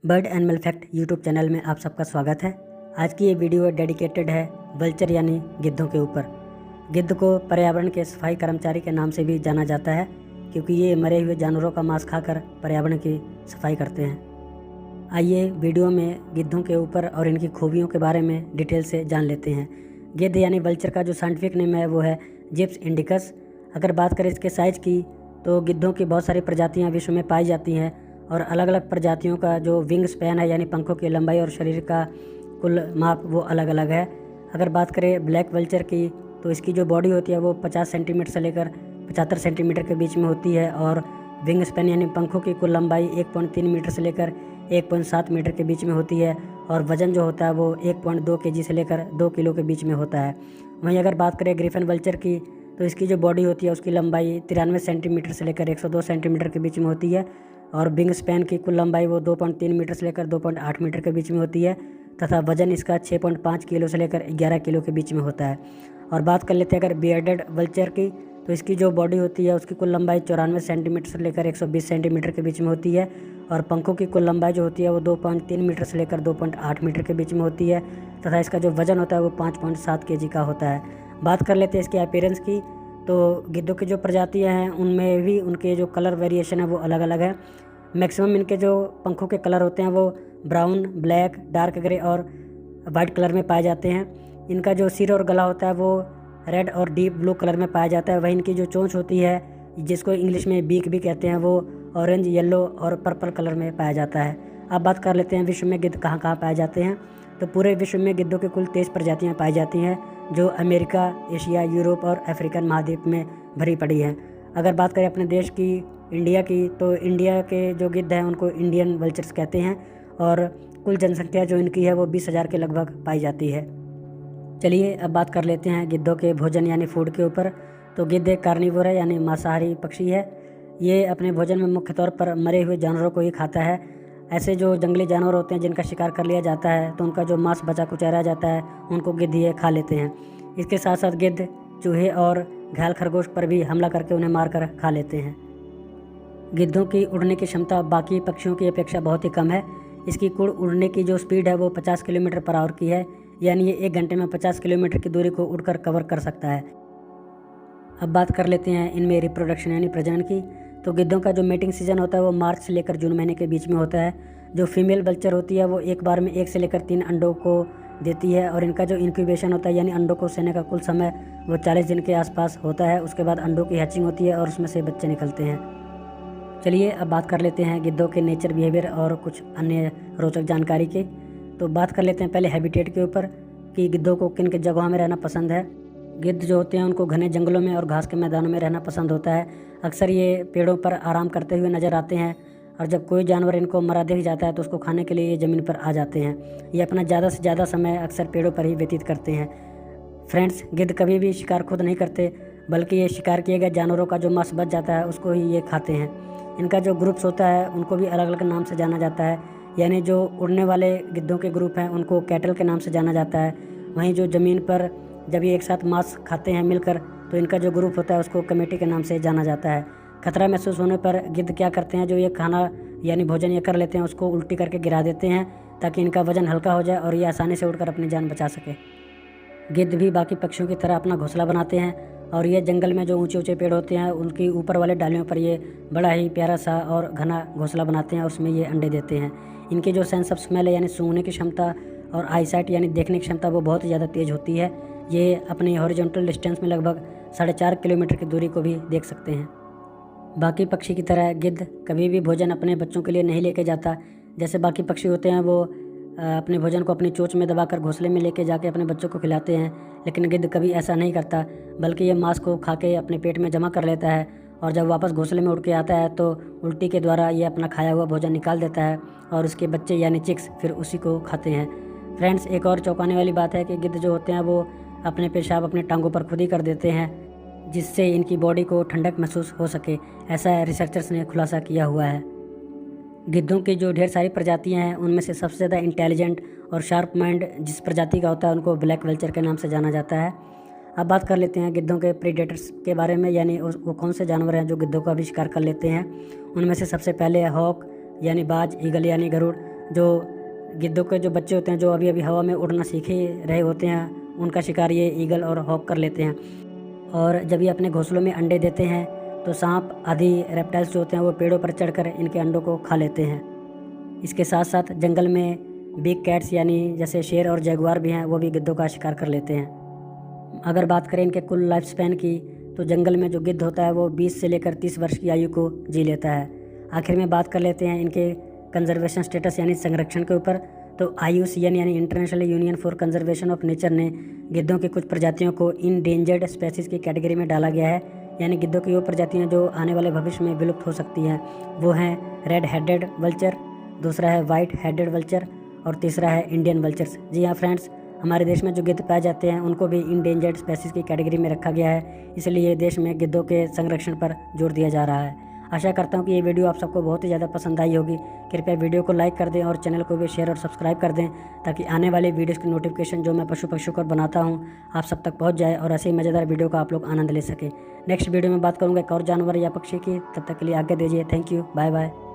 Bird animal fact YouTube channel में आप सबका स्वागत है। आज की ये वीडियो डेडिकेटेड है वल्चर यानी गिद्धों के ऊपर। गिद्ध को पर्यावरण के सफाई कर्मचारी के नाम से भी जाना जाता है क्योंकि ये मरे हुए जानवरों का मांस खाकर पर्यावरण की सफाई करते हैं। आइए वीडियो में गिद्धों के ऊपर और इनकी खूबियों के बारे में डिटेल से जान लेते हैं। गिद्ध यानी वल्चर का जो साइंटिफिक नेम है वो है जिप्स इंडिकस। अगर बात करें इसके साइज़ की तो गिद्धों की बहुत सारी प्रजातियाँ विश्व में पाई जाती हैं और अलग अलग प्रजातियों का जो विंग स्पैन है यानी पंखों की लंबाई और शरीर का कुल माप वो अलग अलग है। अगर बात करें ब्लैक वल्चर की तो इसकी जो बॉडी होती है वो 50 सेंटीमीटर से लेकर 75 सेंटीमीटर के बीच में होती है और विंग स्पैन यानी पंखों की कुल लंबाई 1.3 मीटर से लेकर 1.7 मीटर के बीच में होती है और वज़न जो होता है वो 1.2 केजी से लेकर 2 किलो के बीच में होता है। वहीं अगर बात करें ग्रिफिन वल्चर की तो इसकी जो बॉडी होती है उसकी लंबाई 93 सेंटीमीटर से लेकर 102 सेंटीमीटर के बीच में होती है और विंग स्पैन की कुल लंबाई वो 2.3 मीटर से लेकर 2.8 मीटर के बीच में होती है तथा वजन इसका 6.5 किलो से लेकर 11 किलो के बीच में होता है। और बात कर लेते हैं अगर बियर्डेड वल्चर की तो इसकी जो बॉडी होती है उसकी कुल लंबाई 94 सेंटीमीटर से लेकर 120 सेंटीमीटर के बीच में होती है और पंखों की कुल लंबाई जो होती है वो 2.3 मीटर से लेकर 2.8 मीटर के बीच में होती है तथा इसका जो वज़न होता है वो 5.7 केजी का होता है। बात कर लेते हैं इसके अपीयरेंस की तो गिद्धों की जो प्रजातियां हैं उनमें भी उनके जो कलर वेरिएशन है वो अलग अलग है। मैक्सिमम इनके जो पंखों के कलर होते हैं वो ब्राउन, ब्लैक, डार्क ग्रे और वाइट कलर में पाए जाते हैं। इनका जो सिर और गला होता है वो रेड और डीप ब्लू कलर में पाया जाता है। वहीं इनकी जो चोंच होती है जिसको इंग्लिश में बीक भी कहते हैं वो ऑरेंज, येलो और पर्पल कलर में पाया जाता है। अब बात कर लेते हैं विश्व में गिद्ध कहाँ कहाँ पाए जाते हैं। तो पूरे विश्व में गिद्धों की कुल 23 प्रजातियाँ पाई जाती हैं जो अमेरिका, एशिया, यूरोप और अफ्रीकन महाद्वीप में भरी पड़ी हैं। अगर बात करें अपने देश की, इंडिया की, तो इंडिया के जो गिद्ध हैं उनको इंडियन वल्चर्स कहते हैं और कुल जनसंख्या जो इनकी है वो 20,000 के लगभग पाई जाती है। चलिए अब बात कर लेते हैं गिद्धों के भोजन यानी फूड के ऊपर। तो गिद्ध एक कार्निवोर है यानी मांसाहारी पक्षी है। ये अपने भोजन में मुख्य तौर पर मरे हुए जानवरों को ही खाता है। ऐसे जो जंगली जानवर होते हैं जिनका शिकार कर लिया जाता है तो उनका जो मांस बचा कुचा रह जाता है उनको गिद्ध ये खा लेते हैं। इसके साथ साथ गिद्ध चूहे और घायल खरगोश पर भी हमला करके उन्हें मारकर खा लेते हैं। गिद्धों की उड़ने की क्षमता बाकी पक्षियों की अपेक्षा बहुत ही कम है। इसकी कुल उड़ने की जो स्पीड है वो 50 किलोमीटर पर आवर की है यानी ये 1 घंटे में 50 किलोमीटर की दूरी को उड़कर कवर कर सकता है। अब बात कर लेते हैं इनमें रिप्रोडक्शन यानी प्रजनन की। तो गिद्धों का जो मेटिंग सीजन होता है वो मार्च से लेकर जून महीने के बीच में होता है। जो फीमेल वल्चर होती है वो एक बार में 1 से लेकर 3 अंडों को देती है और इनका जो इंक्यूबेशन होता है यानी अंडों को सेने का कुल समय वो 40 दिन के आसपास होता है। उसके बाद अंडों की हैचिंग होती है और उसमें से बच्चे निकलते हैं। चलिए अब बात कर लेते हैं गिद्धों के नेचर, बिहेवियर और कुछ अन्य रोचक जानकारी के। तो बात कर लेते हैं पहले हैबिटेट के ऊपर कि गिद्धों को किन किन जगहों में रहना पसंद है। गिद्ध जो होते हैं उनको घने जंगलों में और घास के मैदानों में रहना पसंद होता है। अक्सर ये पेड़ों पर आराम करते हुए नज़र आते हैं और जब कोई जानवर इनको मरा दिख जाता है तो उसको खाने के लिए ये ज़मीन पर आ जाते हैं। ये अपना ज़्यादा से ज़्यादा समय अक्सर पेड़ों पर ही व्यतीत करते हैं। फ्रेंड्स, गिद्ध कभी भी शिकार खुद नहीं करते बल्कि ये शिकार किए गए जानवरों का जो मांस बच जाता है उसको ही ये खाते हैं। इनका जो ग्रुप्स होता है उनको भी अलग अलग नाम से जाना जाता है यानी जो उड़ने वाले गिद्धों के ग्रुप हैं उनको कैटल के नाम से जाना जाता है। वहीं जो ज़मीन पर जब ये एक साथ मांस खाते हैं मिलकर तो इनका जो ग्रुप होता है उसको कमेटी के नाम से जाना जाता है। खतरा महसूस होने पर गिद्ध क्या करते हैं, जो ये खाना यानी भोजन ये कर लेते हैं उसको उल्टी करके गिरा देते हैं ताकि इनका वजन हल्का हो जाए और ये आसानी से उड़कर अपनी जान बचा सके। गिद्ध भी बाकी पक्षियों की तरह अपना घोंसला बनाते हैं और ये जंगल में जो ऊंचे ऊंचे पेड़ होते हैं उनकी ऊपर वाले डालियों पर ये बड़ा ही प्यारा सा और घना घोंसला बनाते हैं और उसमें ये अंडे देते हैं। इनकी जो सेंस ऑफ स्मेल है यानी सूंघने की क्षमता और आईसाइट यानी देखने की क्षमता वो बहुत ही ज़्यादा तेज़ होती है। ये अपनी हॉरिजॉन्टल डिस्टेंस में लगभग 4.5 किलोमीटर की दूरी को भी देख सकते हैं। बाकी पक्षी की तरह गिद्ध कभी भी भोजन अपने बच्चों के लिए नहीं लेके जाता। जैसे बाकी पक्षी होते हैं वो अपने भोजन को अपनी चोंच में दबाकर घोंसले में लेके जाके अपने बच्चों को खिलाते हैं, लेकिन गिद्ध कभी ऐसा नहीं करता बल्कि ये मांस को खा के अपने पेट में जमा कर लेता है और जब वापस घोंसले में उड़ के आता है तो उल्टी के द्वारा ये अपना खाया हुआ भोजन निकाल देता है और उसके बच्चे यानी चिक्स फिर उसी को खाते हैं। फ्रेंड्स, एक और चौंकाने वाली बात है कि गिद्ध जो होते हैं वो अपने पेशाब अपने टांगों पर खुद ही कर देते हैं जिससे इनकी बॉडी को ठंडक महसूस हो सके। ऐसा रिसर्चर्स ने खुलासा किया हुआ है। गिद्धों की जो ढेर सारी प्रजातियां हैं उनमें से सबसे ज़्यादा इंटेलिजेंट और शार्प माइंड जिस प्रजाति का होता है उनको ब्लैक वल्चर के नाम से जाना जाता है। अब बात कर लेते हैं गिद्धों के प्रीडेटर्स के बारे में यानी वो कौन से जानवर हैं जो गिद्धों का भी शिकार कर लेते हैं। उनमें से सबसे पहले है हॉक यानी बाज, ईगल यानी गरुड़, जो गिद्धों के जो बच्चे होते हैं जो अभी अभी हवा में उड़ना सीख ही रहे होते हैं, उनका शिकार ये ईगल और हॉक कर लेते हैं। और जब ये अपने घोंसलों में अंडे देते हैं तो सांप आदि रेप्टाइल्स जो होते हैं वो पेड़ों पर चढ़कर इनके अंडों को खा लेते हैं। इसके साथ साथ जंगल में बिग कैट्स यानी जैसे शेर और जैगुआर भी हैं, वो भी गिद्धों का शिकार कर लेते हैं। अगर बात करें इनके कुल लाइफ स्पैन की तो जंगल में जो गिद्ध होता है वो 20 से लेकर 30 वर्ष की आयु को जी लेता है। आखिर में बात कर लेते हैं इनके कंजर्वेशन स्टेटस यानी संरक्षण के ऊपर। तो IUCN यानी international union for conservation of nature ने गिद्धों की कुछ प्रजातियों को इंडेंजर्ड स्पेसीज की कैटेगरी में डाला गया है। यानी गिद्धों की वो प्रजातियाँ जो आने वाले भविष्य में विलुप्त हो सकती हैं। वो हैं रेड हेडेड वल्चर, दूसरा है वाइट हेडेड वल्चर और तीसरा है इंडियन वल्चर्स। जी हाँ फ्रेंड्स, हमारे देश में जो गिद्ध पाए जाते हैं उनको भी इंडेंजर्ड स्पेसीज की कैटेगरी में रखा गया है, इसलिए देश में गिद्धों के संरक्षण पर जोर दिया जा रहा है। आशा करता हूँ कि ये वीडियो आप सबको बहुत ही ज़्यादा पसंद आई होगी। कृपया वीडियो को लाइक कर दें और चैनल को भी शेयर और सब्सक्राइब कर दें, ताकि आने वाली वीडियोज़ की नोटिफिकेशन जो मैं पशु पक्षियों पर बनाता हूँ आप सब तक पहुँच जाए और ऐसे ही मज़ेदार वीडियो का आप लोग आनंद ले सकें। नेक्स्ट वीडियो में बात करूँगा एक और जानवर या पक्षी की। तब तक के लिए आज्ञा दीजिए। Thank you, bye bye.